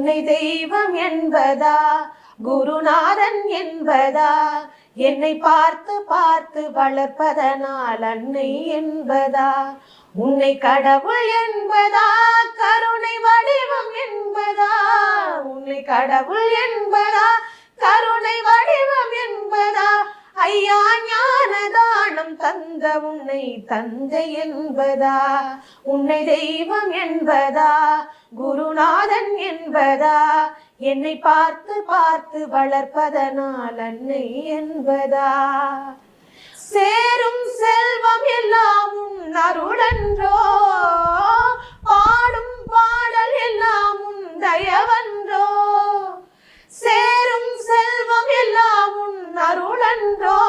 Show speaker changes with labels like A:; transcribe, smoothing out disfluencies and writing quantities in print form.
A: உன்னை தெய்வம் என்பதா குருநாதன் என்பதா என்னை பார்த்து பார்த்து வளர்ப்பதனால் அன்னை என்பதா உன்னை கடவுள் என்பதா கருணை வடிவம் என்பதா உன்னை கடவுள் என்பதா கருணை வடிவம் என்பதா ஐயா ஞான தானம் தந்த உன்னை தந்தை என்பதா உன்னை தெய்வம் என்பதா குருநாதன் என்பதா என்னை பார்த்து பார்த்து வளர்ப்பதனால் அன்னை என்பதா சேரும் செல்வம் எல்லாம் உன் அருளன்றோ பாடும் பாடல் எல்லாம் உன் தயவன்றோ சேரும் செல்வம் எல்லாம் உன் அருளன்றோ